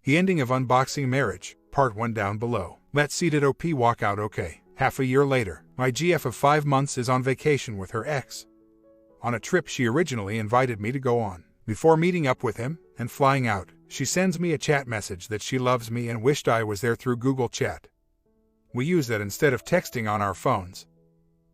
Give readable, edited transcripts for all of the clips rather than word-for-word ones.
The ending of Unboxing Marriage, Part 1 down below. Let's see did OP walk out okay. Half a year later, my GF of 5 months is on vacation with her ex. On a trip she originally invited me to go on. Before meeting up with him and flying out, she sends me a chat message that she loves me and wished I was there through Google Chat. We use that instead of texting on our phones.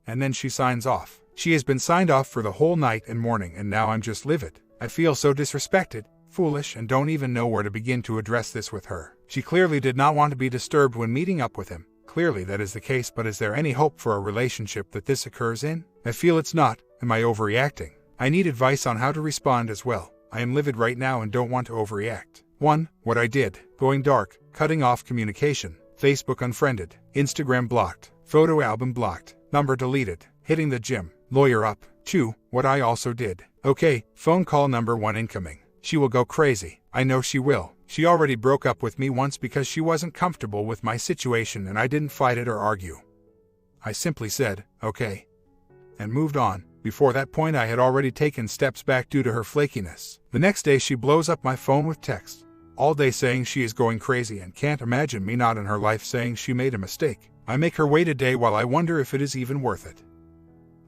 And then she signs off. She has been signed off for the whole night and morning, and now I'm just livid. I feel so disrespected, foolish, and don't even know where to begin to address this with her. She clearly did not want to be disturbed when meeting up with him. Clearly that is the case, but is there any hope for a relationship that this occurs in? I feel it's not. Am I overreacting? I need advice on how to respond as well. I am livid right now and don't want to overreact. 1. What I did. Going dark, cutting off communication, Facebook unfriended, Instagram blocked, photo album blocked, number deleted, hitting the gym, lawyer up. 2. What I also did. Okay, phone call number 1 incoming. She will go crazy. I know she will. She already broke up with me once because she wasn't comfortable with my situation and I didn't fight it or argue. I simply said, okay, and moved on. Before that point I had already taken steps back due to her flakiness. The next day she blows up my phone with texts, all day saying she is going crazy and can't imagine me not in her life, saying she made a mistake. I make her wait a day while I wonder if it is even worth it.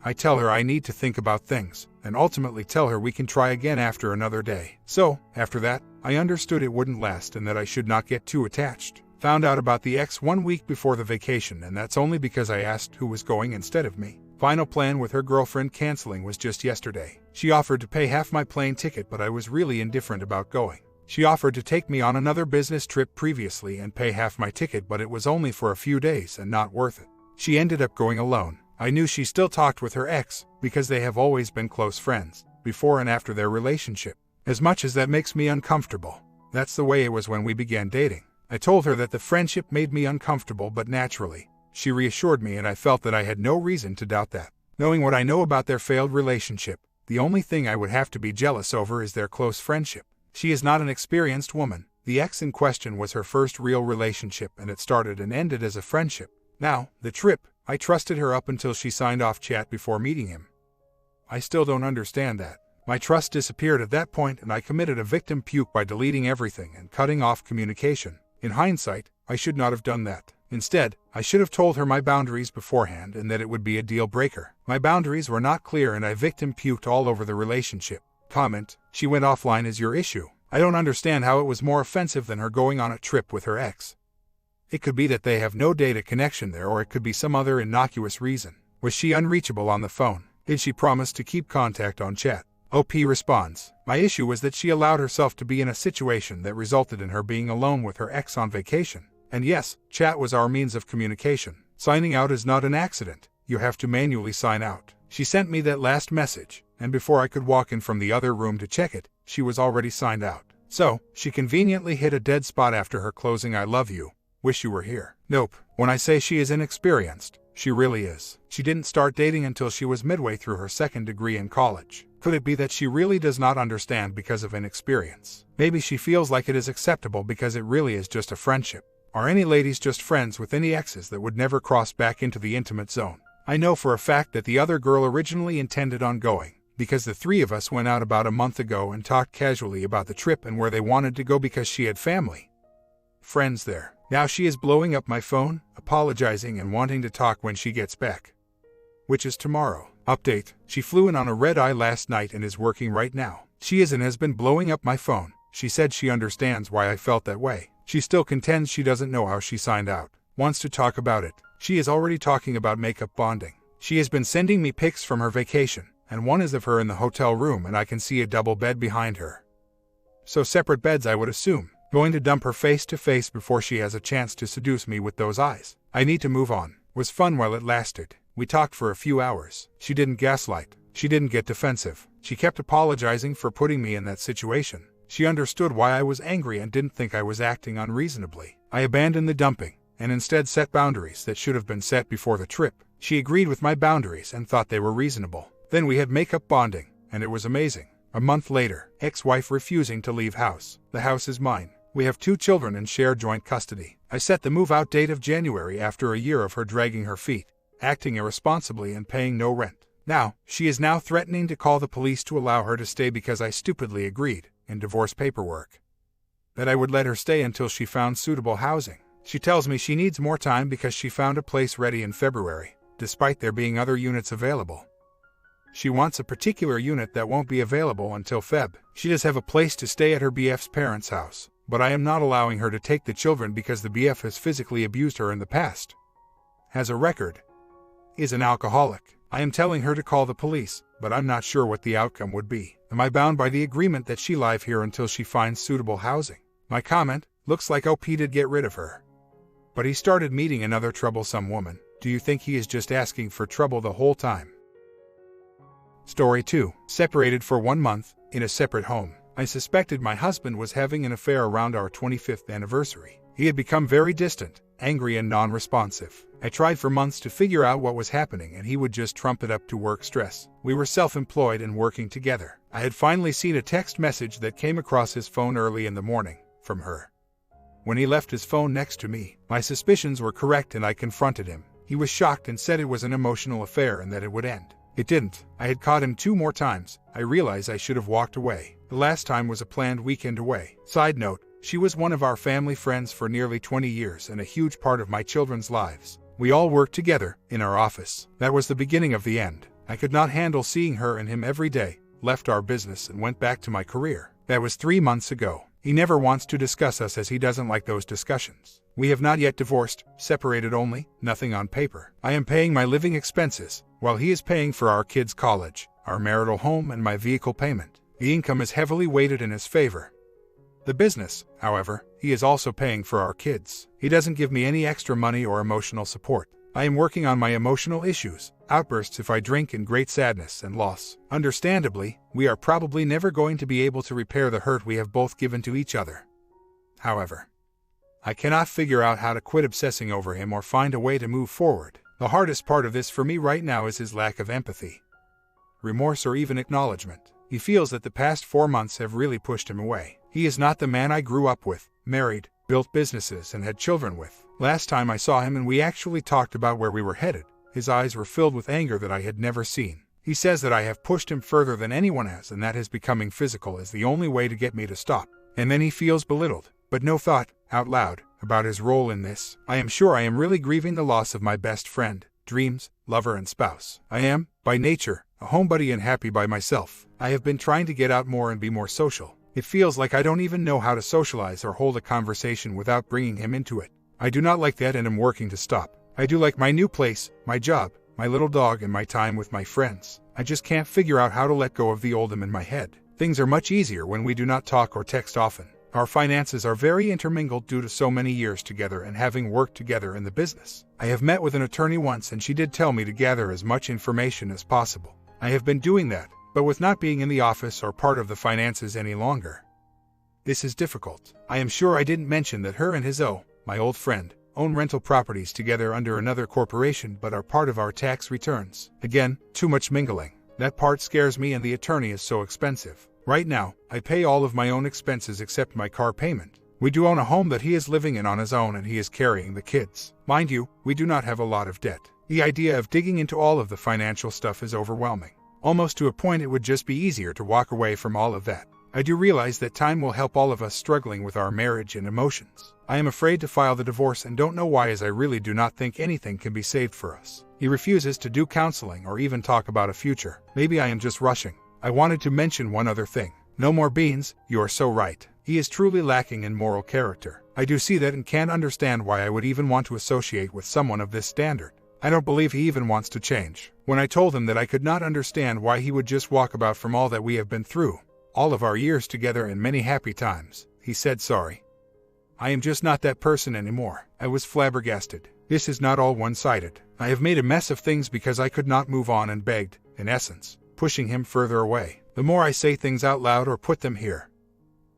I tell her I need to think about things, and ultimately tell her we can try again after another day. So, after that, I understood it wouldn't last and that I should not get too attached. Found out about the ex 1 week before the vacation, and that's only because I asked who was going instead of me. Final plan with her girlfriend canceling was just yesterday. She offered to pay half my plane ticket, but I was really indifferent about going. She offered to take me on another business trip previously and pay half my ticket, but it was only for a few days and not worth it. She ended up going alone. I knew she still talked with her ex, because they have always been close friends, before and after their relationship. As much as that makes me uncomfortable, that's the way it was when we began dating. I told her that the friendship made me uncomfortable, but naturally, she reassured me and I felt that I had no reason to doubt that. Knowing what I know about their failed relationship, the only thing I would have to be jealous over is their close friendship. She is not an experienced woman. The ex in question was her first real relationship, and it started and ended as a friendship. Now, the trip, I trusted her up until she signed off chat before meeting him. I still don't understand that. My trust disappeared at that point and I committed a victim puke by deleting everything and cutting off communication. In hindsight, I should not have done that. Instead, I should have told her my boundaries beforehand and that it would be a deal breaker. My boundaries were not clear and I victim puked all over the relationship. Comment: she went offline is your issue. I don't understand how it was more offensive than her going on a trip with her ex. It could be that they have no data connection there, or it could be some other innocuous reason. Was she unreachable on the phone? Did she promise to keep contact on chat? OP responds: my issue was that she allowed herself to be in a situation that resulted in her being alone with her ex on vacation. And yes, chat was our means of communication. Signing out is not an accident. You have to manually sign out. She sent me that last message, and before I could walk in from the other room to check it, she was already signed out. So, she conveniently hit a dead spot after her closing "I love you. Wish you were here." Nope. When I say she is inexperienced, she really is. She didn't start dating until she was midway through her second degree in college. Could it be that she really does not understand because of inexperience? Maybe she feels like it is acceptable because it really is just a friendship. Are any ladies just friends with any exes that would never cross back into the intimate zone? I know for a fact that the other girl originally intended on going, because the three of us went out about a month ago and talked casually about the trip and where they wanted to go because she had family friends there. Now she is blowing up my phone, apologizing and wanting to talk when she gets back, which is tomorrow. Update: she flew in on a red-eye last night and is working right now. She is and has been blowing up my phone. She said she understands why I felt that way. She still contends she doesn't know how she signed out. Wants to talk about it. She is already talking about makeup bonding. She has been sending me pics from her vacation, and one is of her in the hotel room and I can see a double bed behind her. So separate beds, I would assume. Going to dump her face to face before she has a chance to seduce me with those eyes. I need to move on. Was fun while it lasted. We talked for a few hours. She didn't gaslight. She didn't get defensive. She kept apologizing for putting me in that situation. She understood why I was angry and didn't think I was acting unreasonably. I abandoned the dumping, and instead set boundaries that should have been set before the trip. She agreed with my boundaries and thought they were reasonable. Then we had makeup bonding, and it was amazing. A month later, ex-wife refusing to leave house. The house is mine. We have 2 children and share joint custody. I set the move-out date of January after a year of her dragging her feet, acting irresponsibly and paying no rent. Now, she is now threatening to call the police to allow her to stay because I stupidly agreed, in divorce paperwork. that I would let her stay until she found suitable housing. She tells me she needs more time because she found a place ready in February, despite there being other units available. She wants a particular unit that won't be available until Feb. She does have a place to stay at her BF's parents' house, but I am not allowing her to take the children because the BF has physically abused her in the past. Has a record. Is an alcoholic. I am telling her to call the police, but I'm not sure what the outcome would be. Am I bound by the agreement that she live here until she finds suitable housing? My comment, looks like OP did get rid of her. But he started meeting another troublesome woman. Do you think he is just asking for trouble the whole time? Story 2. Separated for 1 month, in a separate home. I suspected my husband was having an affair around our 25th anniversary. He had become very distant, angry and non-responsive. I tried for months to figure out what was happening and he would just trump it up to work stress. We were self-employed and working together. I had finally seen a text message that came across his phone early in the morning, from her. When he left his phone next to me, my suspicions were correct and I confronted him. He was shocked and said it was an emotional affair and that it would end. It didn't. I had caught him 2 more times. I realized I should have walked away. The last time was a planned weekend away. Side note, she was one of our family friends for nearly 20 years and a huge part of my children's lives. We all worked together, in our office. That was the beginning of the end. I could not handle seeing her and him every day, left our business and went back to my career. That was 3 months ago. He never wants to discuss us as he doesn't like those discussions. We have not yet divorced, separated only, nothing on paper. I am paying my living expenses, while he is paying for our kids' college, our marital home and my vehicle payment. The income is heavily weighted in his favor. The business, however, he is also paying for our kids. He doesn't give me any extra money or emotional support. I am working on my emotional issues, outbursts if I drink and great sadness and loss. Understandably, we are probably never going to be able to repair the hurt we have both given to each other. However, I cannot figure out how to quit obsessing over him or find a way to move forward. The hardest part of this for me right now is his lack of empathy, remorse or even acknowledgement. He feels that the past 4 months have really pushed him away. He is not the man I grew up with, married, built businesses and had children with. Last time I saw him and we actually talked about where we were headed, his eyes were filled with anger that I had never seen. He says that I have pushed him further than anyone has and that his becoming physical is the only way to get me to stop. And then he feels belittled, but no thought, out loud, about his role in this. I am sure I am really grieving the loss of my best friend, dreams, lover and spouse. I am, by nature, a homebody and happy by myself. I have been trying to get out more and be more social. It feels like I don't even know how to socialize or hold a conversation without bringing him into it. I do not like that and am working to stop. I do like my new place, my job, my little dog and my time with my friends. I just can't figure out how to let go of the old him in my head. Things are much easier when we do not talk or text often. Our finances are very intermingled due to so many years together and having worked together in the business. I have met with an attorney once and she did tell me to gather as much information as possible. I have been doing that, but with not being in the office or part of the finances any longer. This is difficult. I am sure I didn't mention that her and his my old friend, own rental properties together under another corporation but are part of our tax returns. Again, too much mingling. That part scares me and the attorney is so expensive. Right now, I pay all of my own expenses except my car payment. We do own a home that he is living in on his own and he is carrying the kids. Mind you, we do not have a lot of debt. The idea of digging into all of the financial stuff is overwhelming. Almost to a point it would just be easier to walk away from all of that. I do realize that time will help all of us struggling with our marriage and emotions. I am afraid to file the divorce and don't know why as I really do not think anything can be saved for us. He refuses to do counseling or even talk about a future. Maybe I am just rushing. I wanted to mention one other thing. No more beans, you are so right. He is truly lacking in moral character. I do see that and can't understand why I would even want to associate with someone of this standard. I don't believe he even wants to change. When I told him that I could not understand why he would just walk about from all that we have been through, all of our years together and many happy times, he said sorry. I am just not that person anymore. I was flabbergasted. This is not all one-sided. I have made a mess of things because I could not move on and begged, in essence, pushing him further away. The more I say things out loud or put them here,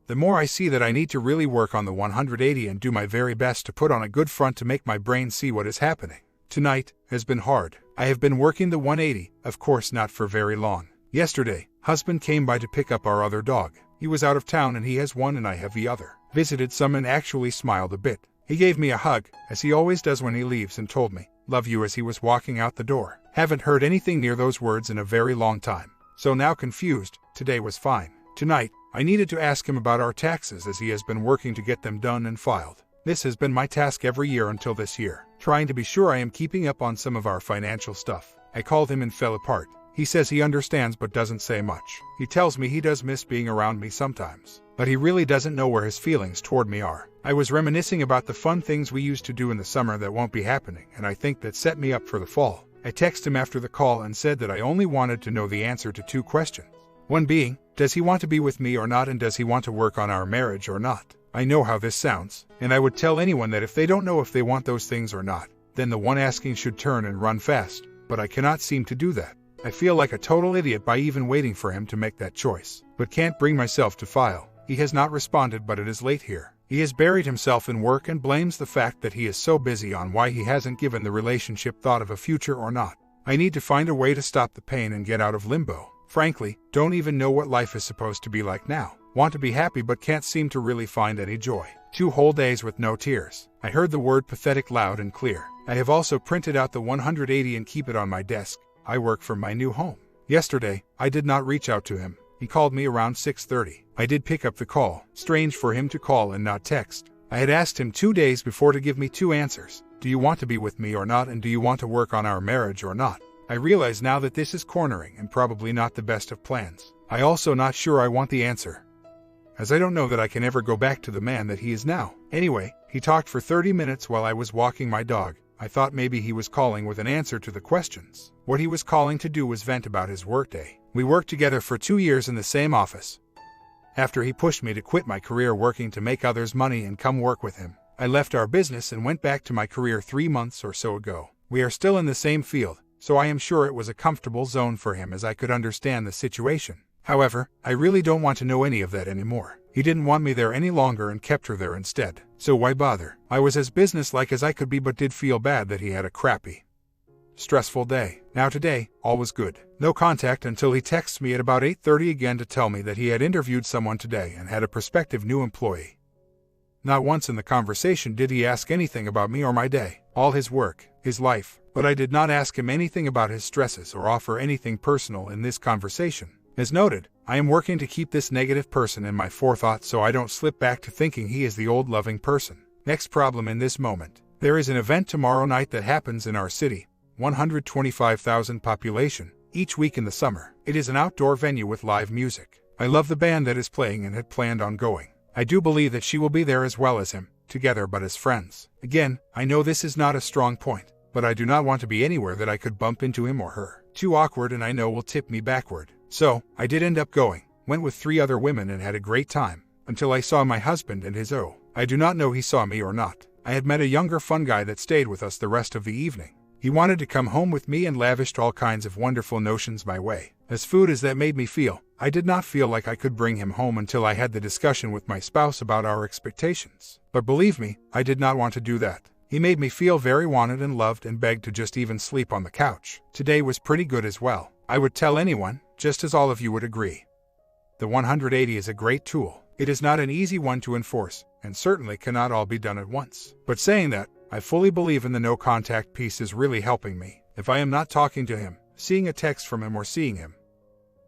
the more I see that I need to really work on the 180 and do my very best to put on a good front to make my brain see what is happening. Tonight has been hard. I have been working the 180, of course not for very long. Yesterday, husband came by to pick up our other dog. He was out of town and he has one and I have the other. Visited some and actually smiled a bit. He gave me a hug, as he always does when he leaves, and told me, "Love you," as he was walking out the door. Haven't heard anything near those words in a very long time. So now confused, today was fine. Tonight, I needed to ask him about our taxes as he has been working to get them done and filed. This has been my task every year until this year, trying to be sure I am keeping up on some of our financial stuff. I called him and fell apart. He says he understands but doesn't say much. He tells me he does miss being around me sometimes, but he really doesn't know where his feelings toward me are. I was reminiscing about the fun things we used to do in the summer that won't be happening, and I think that set me up for the fall. I texted him after the call and said that I only wanted to know the answer to 2 questions. One being, does he want to be with me or not, and does he want to work on our marriage or not? I know how this sounds, and I would tell anyone that if they don't know if they want those things or not, then the one asking should turn and run fast, but I cannot seem to do that. I feel like a total idiot by even waiting for him to make that choice, but can't bring myself to file. He has not responded, but it is late here. He has buried himself in work and blames the fact that he is so busy on why he hasn't given the relationship thought of a future or not. I need to find a way to stop the pain and get out of limbo. Frankly, don't even know what life is supposed to be like now. Want to be happy but can't seem to really find any joy. 2 whole days with no tears. I heard the word pathetic loud and clear. I have also printed out the 180 and keep it on my desk. I work from my new home. Yesterday, I did not reach out to him. He called me around 6:30. I did pick up the call. Strange for him to call and not text. I had asked him 2 days before to give me 2 answers. Do you want to be with me or not, and do you want to work on our marriage or not? I realize now that this is cornering and probably not the best of plans. I also not sure I want the answer, as I don't know that I can ever go back to the man that he is now. Anyway, he talked for 30 minutes while I was walking my dog. I thought maybe he was calling with an answer to the questions. What he was calling to do was vent about his workday. We worked together for 2 years in the same office. After he pushed me to quit my career working to make others money and come work with him, I left our business and went back to my career 3 months or so ago. We are still in the same field, so I am sure it was a comfortable zone for him as I could understand the situation. However, I really don't want to know any of that anymore. He didn't want me there any longer and kept her there instead. So why bother? I was as businesslike as I could be, but did feel bad that he had a crappy, stressful day. Now today, all was good. No contact until he texts me at about 8:30 again to tell me that he had interviewed someone today and had a prospective new employee. Not once in the conversation did he ask anything about me or my day. All his work, his life, but I did not ask him anything about his stresses or offer anything personal in this conversation. As noted, I am working to keep this negative person in my forethought so I don't slip back to thinking he is the old loving person. Next problem in this moment. There is an event tomorrow night that happens in our city, 125,000 population, each week in the summer. It is an outdoor venue with live music. I love the band that is playing and had planned on going. I do believe that she will be there as well as him, together but as friends. Again, I know this is not a strong point, but I do not want to be anywhere that I could bump into him or her. Too awkward and I know will tip me backward. So, I did end up going, went with 3 other women and had a great time, until I saw my husband and his I do not know he saw me or not. I had met a younger fun guy that stayed with us the rest of the evening. He wanted to come home with me and lavished all kinds of wonderful notions my way. As food as that made me feel, I did not feel like I could bring him home until I had the discussion with my spouse about our expectations. But believe me, I did not want to do that. He made me feel very wanted and loved and begged to just even sleep on the couch. Today was pretty good as well. I would tell anyone, just as all of you would agree. The 180 is a great tool. It is not an easy one to enforce, and certainly cannot all be done at once. But saying that, I fully believe in the no contact piece is really helping me. If I am not talking to him, seeing a text from him or seeing him,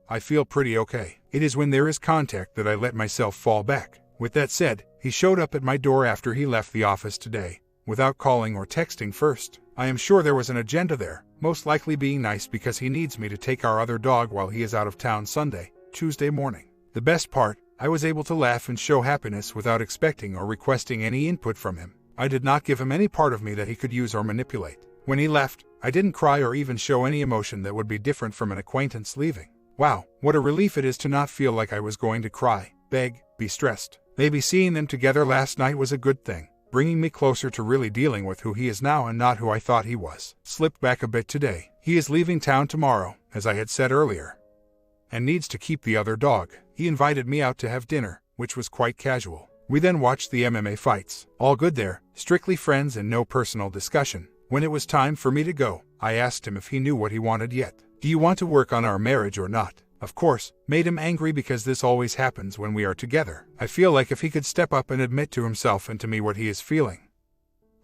I feel pretty okay. It is when there is contact that I let myself fall back. With that said, he showed up at my door after he left the office today, without calling or texting first. I am sure there was an agenda there, most likely being nice because he needs me to take our other dog while he is out of town Sunday, Tuesday morning. The best part, I was able to laugh and show happiness without expecting or requesting any input from him. I did not give him any part of me that he could use or manipulate. When he left, I didn't cry or even show any emotion that would be different from an acquaintance leaving. Wow, what a relief it is to not feel like I was going to cry, beg, be stressed. Maybe seeing them together last night was a good thing, bringing me closer to really dealing with who he is now and not who I thought he was. Slipped back a bit today. He is leaving town tomorrow, as I had said earlier, and needs to keep the other dog. He invited me out to have dinner, which was quite casual. We then watched the MMA fights. All good there, strictly friends and no personal discussion. When it was time for me to go, I asked him if he knew what he wanted yet. Do you want to work on our marriage or not? Of course, made him angry because this always happens when we are together. I feel like if he could step up and admit to himself and to me what he is feeling,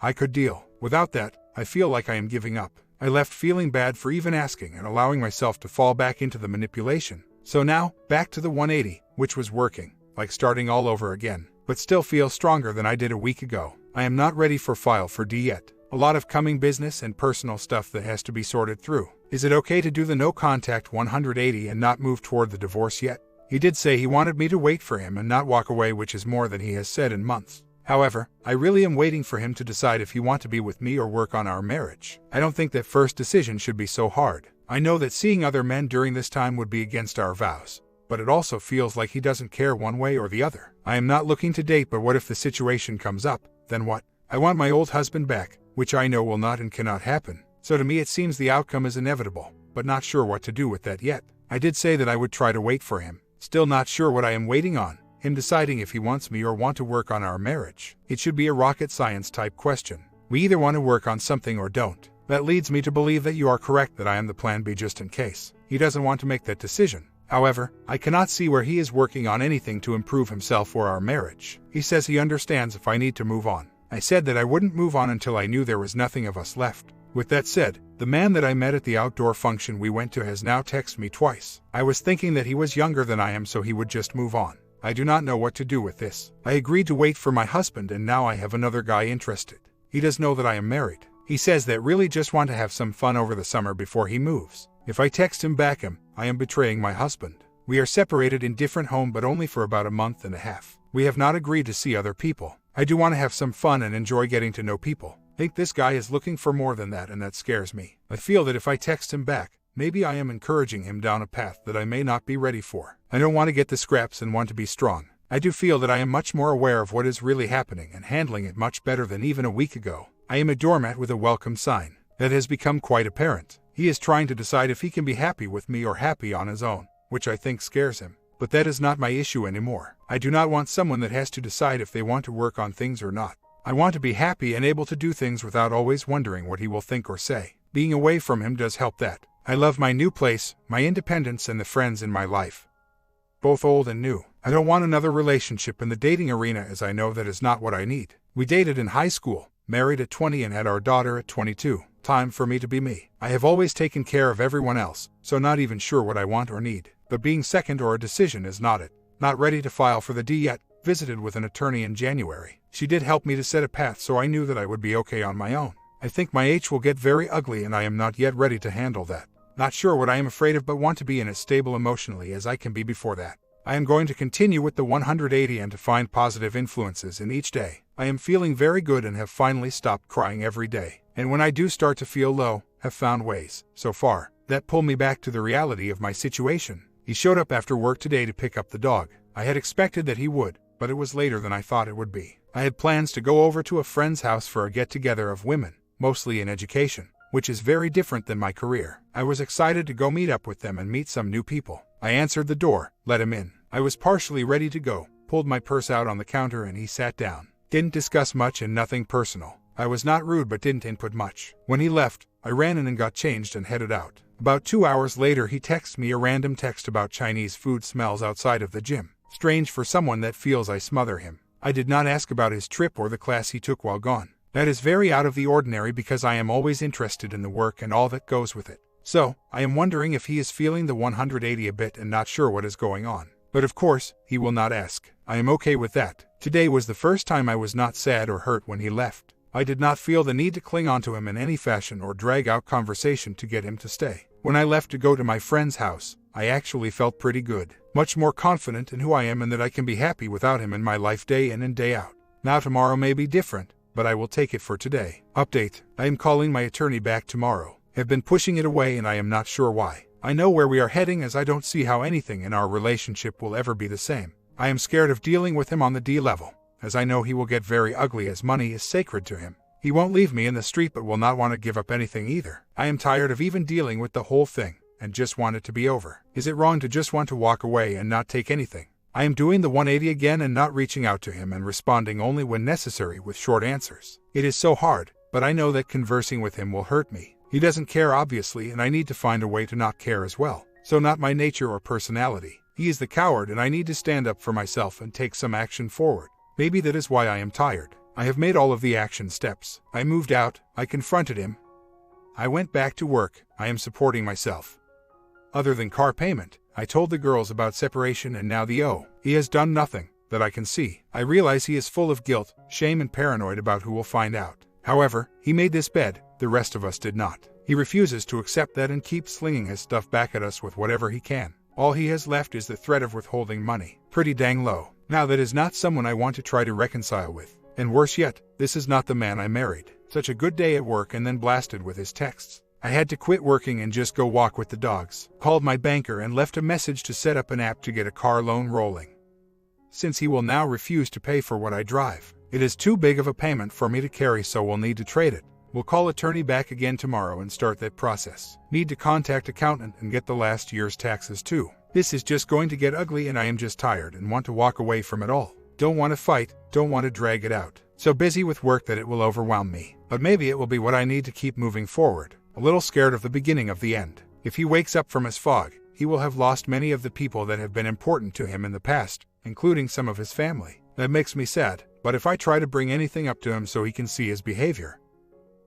I could deal. Without that, I feel like I am giving up. I left feeling bad for even asking and allowing myself to fall back into the manipulation. So now, back to the 180, which was working, like starting all over again, but still feel stronger than I did a week ago. I am not ready for file for D yet. A lot of coming business and personal stuff that has to be sorted through. Is it okay to do the no contact 180 and not move toward the divorce yet? He did say he wanted me to wait for him and not walk away, which is more than he has said in months. However, I really am waiting for him to decide if he wants to be with me or work on our marriage. I don't think that first decision should be so hard. I know that seeing other men during this time would be against our vows, but it also feels like he doesn't care one way or the other. I am not looking to date, but what if the situation comes up? Then what? I want my old husband back, which I know will not and cannot happen. So to me it seems the outcome is inevitable, but not sure what to do with that yet. I did say that I would try to wait for him. Still not sure what I am waiting on. Him deciding if he wants me or want to work on our marriage. It should be a rocket science type question. We either want to work on something or don't. That leads me to believe that you are correct, that I am the plan B just in case. He doesn't want to make that decision. However, I cannot see where he is working on anything to improve himself or our marriage. He says he understands if I need to move on. I said that I wouldn't move on until I knew there was nothing of us left. With that said, the man that I met at the outdoor function we went to has now texted me twice. I was thinking that he was younger than I am, so he would just move on. I do not know what to do with this. I agreed to wait for my husband, and now I have another guy interested. He does know that I am married. He says that really just want to have some fun over the summer before he moves. If I text him back, I am betraying my husband. We are separated in different home, but only for about a month and a half. We have not agreed to see other people. I do want to have some fun and enjoy getting to know people. Think this guy is looking for more than that, and that scares me. I feel that if I text him back, maybe I am encouraging him down a path that I may not be ready for. I don't want to get the scraps and want to be strong. I do feel that I am much more aware of what is really happening and handling it much better than even a week ago. I am a doormat with a welcome sign. That has become quite apparent. He is trying to decide if he can be happy with me or happy on his own, which I think scares him. But that is not my issue anymore. I do not want someone that has to decide if they want to work on things or not. I want to be happy and able to do things without always wondering what he will think or say. Being away from him does help that. I love my new place, my independence, and the friends in my life. Both old and new. I don't want another relationship in the dating arena, as I know that is not what I need. We dated in high school, married at 20 and had our daughter at 22. Time for me to be me. I have always taken care of everyone else, so not even sure what I want or need. But being second or a decision is not it. Not ready to file for the D yet. Visited with an attorney in January. She did help me to set a path, so I knew that I would be okay on my own. I think my H will get very ugly, and I am not yet ready to handle that. Not sure what I am afraid of, but want to be in as stable emotionally as I can be before that. I am going to continue with the 180 and to find positive influences in each day. I am feeling very good and have finally stopped crying every day. And when I do start to feel low, have found ways, so far, that pull me back to the reality of my situation. He showed up after work today to pick up the dog. I had expected that he would, but it was later than I thought it would be. I had plans to go over to a friend's house for a get-together of women, mostly in education, which is very different than my career. I was excited to go meet up with them and meet some new people. I answered the door, let him in. I was partially ready to go, pulled my purse out on the counter, and he sat down. Didn't discuss much and nothing personal. I was not rude but didn't input much. When he left, I ran in and got changed and headed out. About 2 hours later he texted me a random text about Chinese food smells outside of the gym. Strange for someone that feels I smother him. I did not ask about his trip or the class he took while gone. That is very out of the ordinary because I am always interested in the work and all that goes with it. So, I am wondering if he is feeling the 180 a bit and not sure what is going on. But of course, he will not ask. I am okay with that. Today was the first time I was not sad or hurt when he left. I did not feel the need to cling onto him in any fashion or drag out conversation to get him to stay. When I left to go to my friend's house, I actually felt pretty good. Much more confident in who I am and that I can be happy without him in my life day in and day out. Now tomorrow may be different, but I will take it for today. Update: I am calling my attorney back tomorrow. Have been pushing it away and I am not sure why. I know where we are heading, as I don't see how anything in our relationship will ever be the same. I am scared of dealing with him on the D level, as I know he will get very ugly, as money is sacred to him. He won't leave me in the street but will not want to give up anything either. I am tired of even dealing with the whole thing, and just want it to be over. Is it wrong to just want to walk away and not take anything? I am doing the 180 again and not reaching out to him and responding only when necessary with short answers. It is so hard, but I know that conversing with him will hurt me. He doesn't care obviously, and I need to find a way to not care as well. So not my nature or personality. He is the coward and I need to stand up for myself and take some action forward. Maybe that is why I am tired. I have made all of the action steps. I moved out, I confronted him. I went back to work, I am supporting myself. Other than car payment, I told the girls about separation and now he has done nothing that I can see. I realize he is full of guilt, shame and paranoid about who will find out. However, he made this bed, the rest of us did not. He refuses to accept that and keeps slinging his stuff back at us with whatever he can. All he has left is the threat of withholding money. Pretty dang low. Now that is not someone I want to try to reconcile with. And worse yet, this is not the man I married. Such a good day at work and then blasted with his texts. I had to quit working and just go walk with the dogs. Called my banker and left a message to set up an app to get a car loan rolling. Since he will now refuse to pay for what I drive, it is too big of a payment for me to carry, so we'll need to trade it. We'll call attorney back again tomorrow and start that process. Need to contact accountant and get the last year's taxes too. This is just going to get ugly and I am just tired and want to walk away from it all. Don't want to fight, don't want to drag it out. So busy with work that it will overwhelm me. But maybe it will be what I need to keep moving forward. A little scared of the beginning of the end. If he wakes up from his fog, he will have lost many of the people that have been important to him in the past, including some of his family. That makes me sad, but if I try to bring anything up to him so he can see his behavior,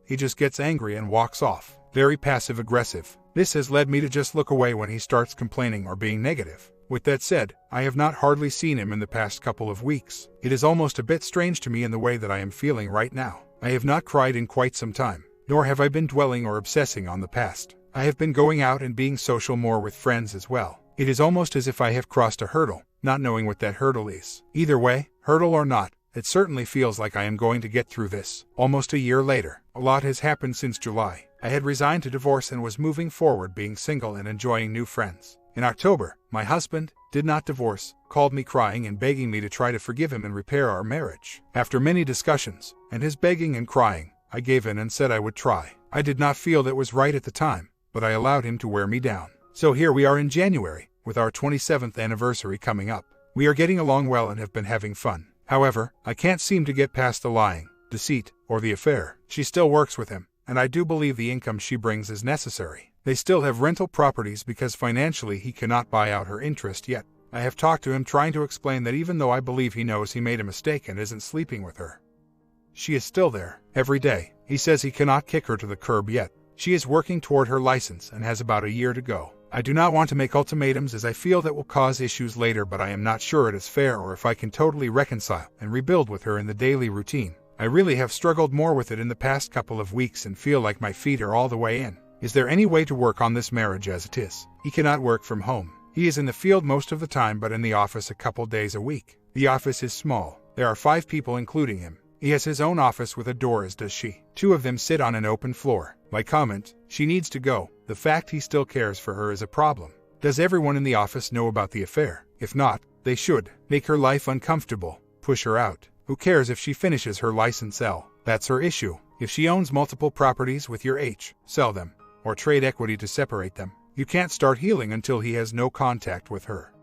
he just gets angry and walks off. Very passive-aggressive. This has led me to just look away when he starts complaining or being negative. With that said, I have not hardly seen him in the past couple of weeks. It is almost a bit strange to me in the way that I am feeling right now. I have not cried in quite some time, nor have I been dwelling or obsessing on the past. I have been going out and being social more with friends as well. It is almost as if I have crossed a hurdle, not knowing what that hurdle is. Either way, hurdle or not, it certainly feels like I am going to get through this. Almost a year later, a lot has happened since July. I had resigned to divorce and was moving forward being single and enjoying new friends. In October, my husband did not divorce, called me crying and begging me to try to forgive him and repair our marriage. After many discussions, and his begging and crying, I gave in and said I would try. I did not feel that was right at the time, but I allowed him to wear me down. So here we are in January, with our 27th anniversary coming up. We are getting along well and have been having fun. However, I can't seem to get past the lying, deceit, or the affair. She still works with him, and I do believe the income she brings is necessary. They still have rental properties because financially he cannot buy out her interest yet. I have talked to him trying to explain that even though I believe he knows he made a mistake and isn't sleeping with her, she is still there, every day. He says he cannot kick her to the curb yet. She is working toward her license and has about a year to go. I do not want to make ultimatums as I feel that will cause issues later, but I am not sure it is fair or if I can totally reconcile and rebuild with her in the daily routine. I really have struggled more with it in the past couple of weeks and feel like my feet are all the way in. Is there any way to work on this marriage as it is? He cannot work from home. He is in the field most of the time but in the office a couple days a week. The office is small. There are 5 people including him. He has his own office with a door, as does she. 2 of them sit on an open floor. My comment, she needs to go. The fact he still cares for her is a problem. Does everyone in the office know about the affair? If not, they should. Make her life uncomfortable. Push her out. Who cares if she finishes her license L? That's her issue. If she owns multiple properties with your H, sell them. Or trade equity to separate them. You can't start healing until he has no contact with her.